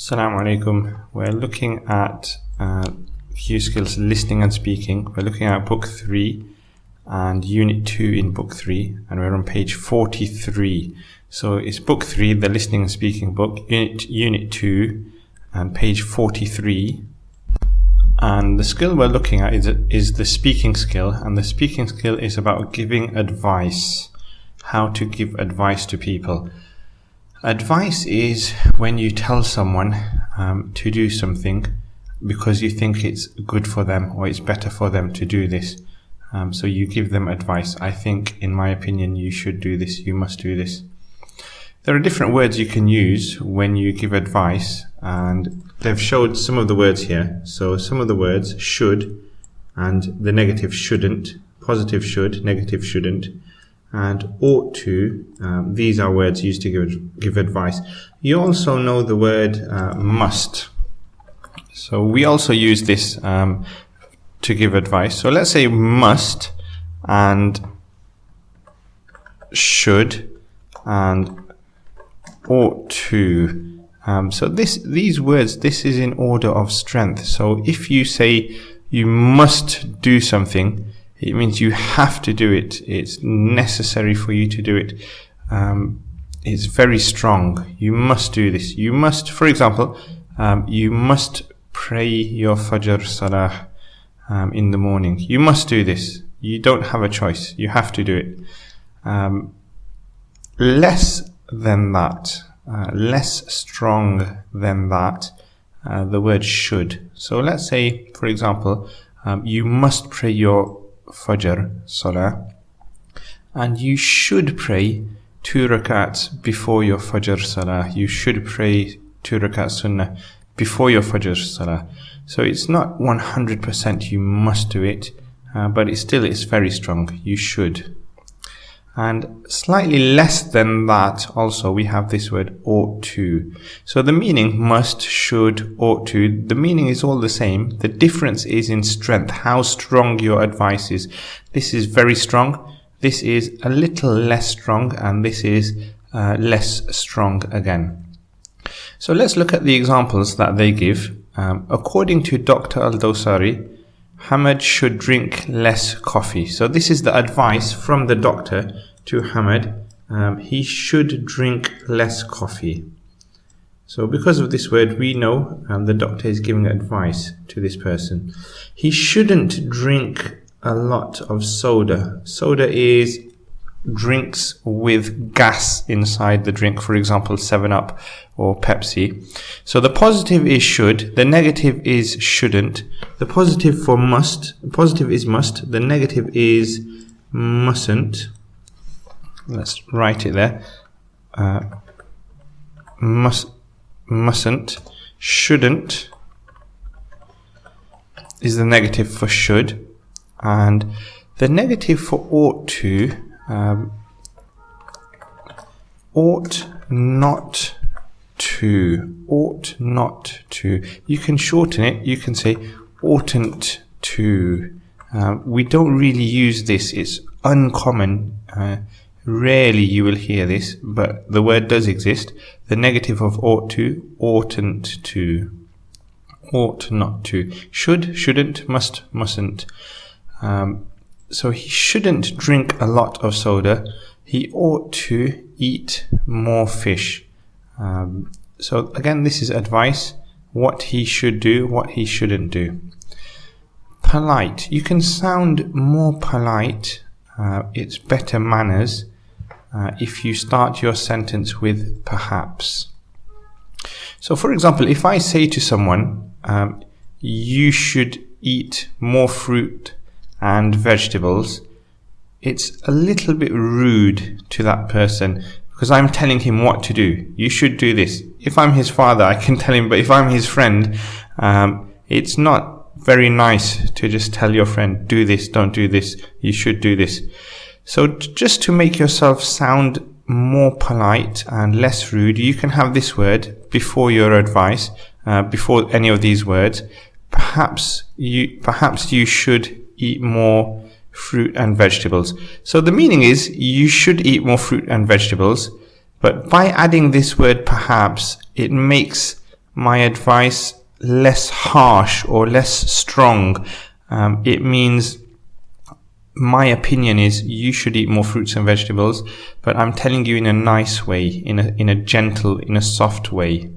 Assalamu alaikum. We're looking at Q skills listening and speaking. We're looking at book 3 and unit 2 in book 3, and we're on page 43. So it's book 3, the listening and speaking book, unit 2 and page 43. And the skill we're looking at is the speaking skill, and the speaking skill is about giving advice, how to give advice to people. Advice is when you tell someone to do something because you think it's good for them or it's better for them to do this. So you give them advice. I think, in my opinion, you should do this, you must do this. There are different words you can use when you give advice, and they've showed some of the words here. So some of the words, should, and the negative shouldn't, positive should, negative shouldn't, and ought to. These are words used to give advice. You also know the word must. So we also use this to give advice. So let's say must and should and ought to. So these words, this is in order of strength. So if you say you must do something, it means you have to do it. It's necessary for you to do it. It's very strong. You must do this. You must, for example, you must pray your Fajr Salah in the morning. You must do this. You don't have a choice. You have to do it. Less than that, less strong than that, the word should. So let's say, for example, you must pray your Fajr Salah, and you should pray 2 rakats before your Fajr Salah. You should pray 2 rakats Sunnah before your Fajr Salah. So it's not 100% you must do it, but it's very strong. You should. And slightly less than that, also we have this word ought to. So the meaning must, should, ought to, the meaning is all the same. The difference is in strength, how strong your advice is. This is very strong, this is a little less strong, and this is less strong again. So let's look at the examples that they give. According to Dr. Al-Dawsari, Hamad should drink less coffee. So this is the advice from the doctor to Hamad. He should drink less coffee. So because of this word, we know the doctor is giving advice to this person. He shouldn't drink a lot of soda. Soda is drinks with gas inside the drink, for example 7-Up or Pepsi. So the positive is should, the negative is shouldn't. The positive for must, positive is must, the negative is mustn't. Let's write it there. Mustn't. Shouldn't is the negative for should, and the negative for ought to, ought not to, ought not to. You can shorten it, you can say oughtn't to. We don't really use this, it's uncommon. Rarely you will hear this, but the word does exist. The negative of ought to, oughtn't to, ought not to. Should, shouldn't, must, mustn't. So he shouldn't drink a lot of soda. He ought to eat more fish. So again, this is advice. What he should do, what he shouldn't do. Polite. You can sound more polite. It's better manners if you start your sentence with perhaps. So for example, if I say to someone, you should eat more fruit and vegetables, it's a little bit rude to that person because I'm telling him what to do. You should do this. If I'm his father, I can tell him, but if I'm his friend, it's not very nice to just tell your friend, do this, don't do this, you should do this. So just to make yourself sound more polite and less rude, you can have this word before your advice, before any of these words. Perhaps you should eat more fruit and vegetables. So the meaning is you should eat more fruit and vegetables, but by adding this word perhaps, it makes my advice less harsh or less strong. It means my opinion is you should eat more fruits and vegetables, but I'm telling you in a nice way, in a gentle, in a soft way.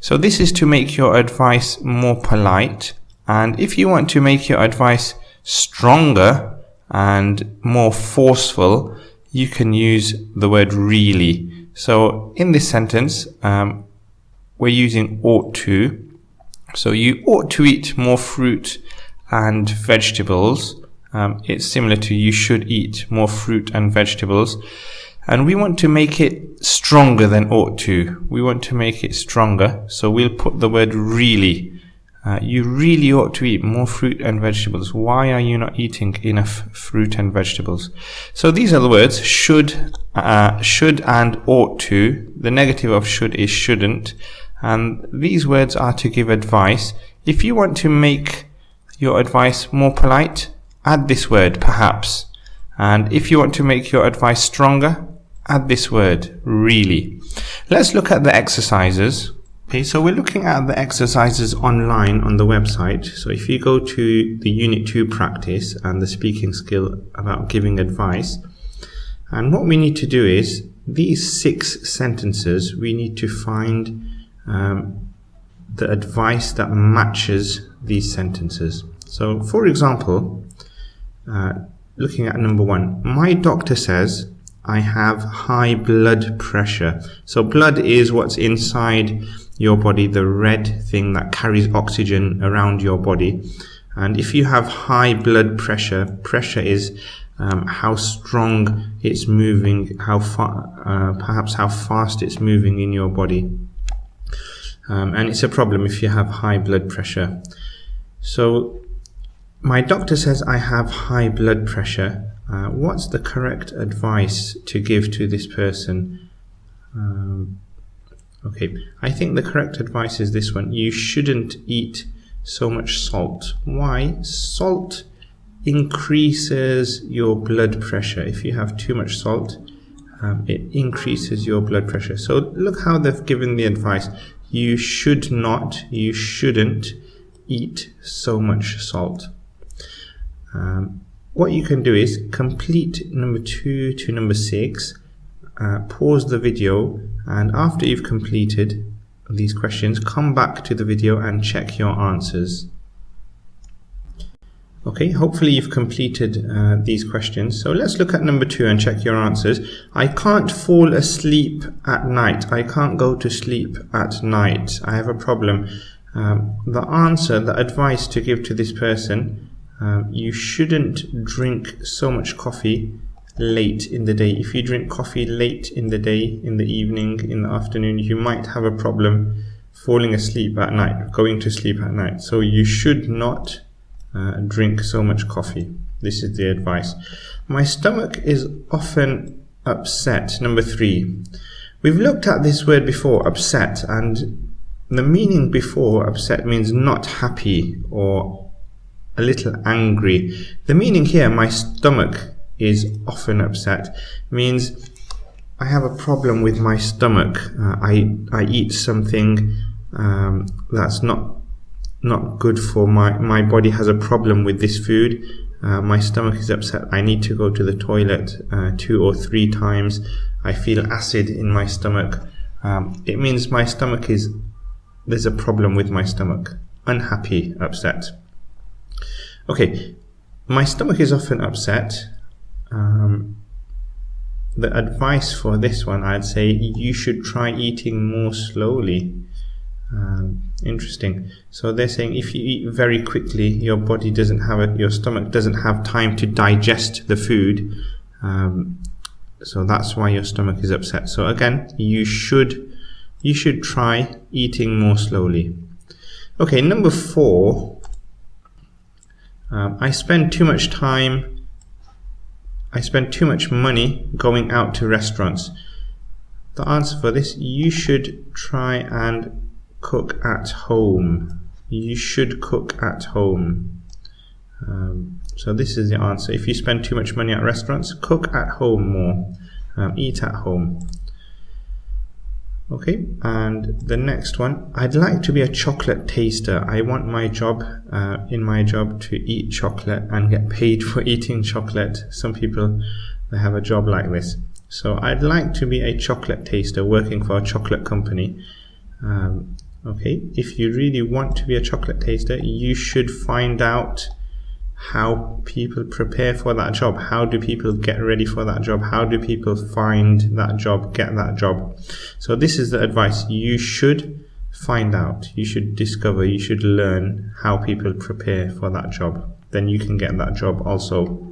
So this is to make your advice more polite, and if you want to make your advice stronger and more forceful, you can use the word really. So in this sentence, we're using ought to. So you ought to eat more fruit and vegetables. It's similar to you should eat more fruit and vegetables. And we want to make it stronger than ought to. We want to make it stronger. So we'll put the word really. You really ought to eat more fruit and vegetables. Why are you not eating enough fruit and vegetables? So these are the words should and ought to. The negative of should is shouldn't. And these words are to give advice. If you want to make your advice more polite, add this word, perhaps. And if you want to make your advice stronger, add this word, really. Let's look at the exercises. Okay, so we're looking at the exercises online on the website. So if you go to the Unit 2 practice and the speaking skill about giving advice, and what we need to do is these 6 sentences, we need to find the advice that matches these sentences. So for example, looking at number 1, my doctor says I have high blood pressure. So blood is what's inside your body, the red thing that carries oxygen around your body. And if you have high blood pressure, pressure is how strong it's moving, how far, perhaps how fast it's moving in your body. And it's a problem if you have high blood pressure. So my doctor says I have high blood pressure. What's the correct advice to give to this person? Okay, I think the correct advice is this one. You shouldn't eat so much salt. Why? Salt increases your blood pressure. If you have too much salt, it increases your blood pressure. So look how they've given the advice. You should not, you shouldn't eat so much salt. What you can do is complete number 2 to number 6, pause the video, and after you've completed these questions, come back to the video and check your answers. Okay, hopefully you've completed these questions. So let's look at number 2 and check your answers. I can't fall asleep at night. I can't go to sleep at night. I have a problem. The answer, the advice to give to this person, you shouldn't drink so much coffee late in the day. If you drink coffee late in the day, in the evening, in the afternoon, you might have a problem falling asleep at night, going to sleep at night. So you should not drink so much coffee. This is the advice. My stomach is often upset. Number 3. We've looked at this word before, upset, and the meaning before upset means not happy or a little angry. The meaning here, my stomach is often upset, means I have a problem with my stomach. I eat something that's not good for my body, has a problem with this food. My stomach is upset. I need to go to the toilet 2 or 3 times. I feel acid in my stomach. It means my stomach there's a problem with my stomach. Unhappy, upset. Okay, my stomach is often upset. The advice for this one, I'd say you should try eating more slowly. Interesting. So they're saying if you eat very quickly, your body doesn't have it, your stomach doesn't have time to digest the food. So that's why your stomach is upset. So again, you should try eating more slowly. Okay, number 4. I spend too much money going out to restaurants. The answer for this, you should try and cook at home. You should cook at home. So this is the answer. If you spend too much money at restaurants, cook at home more. Eat at home. Okay, and the next one, I'd like to be a chocolate taster. I want my job, in my job, to eat chocolate and get paid for eating chocolate. Some people, they have a job like this. So I'd like to be a chocolate taster working for a chocolate company. Okay, if you really want to be a chocolate taster, you should find out how people prepare for that job. How do people get ready for that job? How do people find that job, get that job? So this is the advice. You should find out, you should discover, you should learn how people prepare for that job. Then you can get that job also.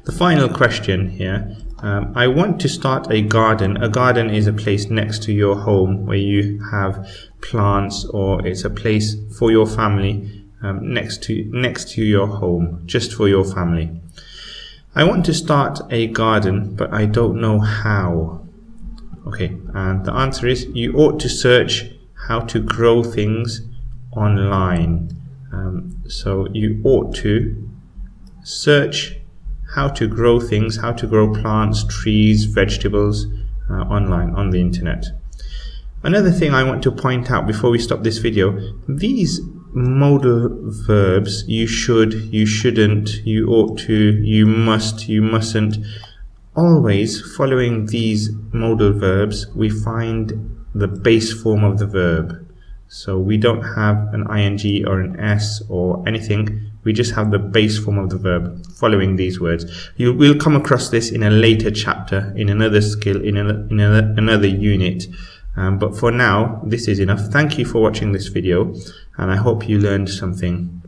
The final question here, I want to start a garden. A garden is a place next to your home where you have plants, or it's a place for your family. Next to your home, just for your family. I want to start a garden, but I don't know how. Okay, and the answer is you ought to search how to grow things online. So you ought to search how to grow things, how to grow plants, trees, vegetables online, on the internet. Another thing I want to point out before we stop this video, these modal verbs, you should, you shouldn't, you ought to, you must, you mustn't, always following these modal verbs we find the base form of the verb. So we don't have an ing or an s or anything, we just have the base form of the verb following these words. You will come across this in a later chapter, in another skill, in another unit. But for now, this is enough. Thank you for watching this video, and I hope you learned something.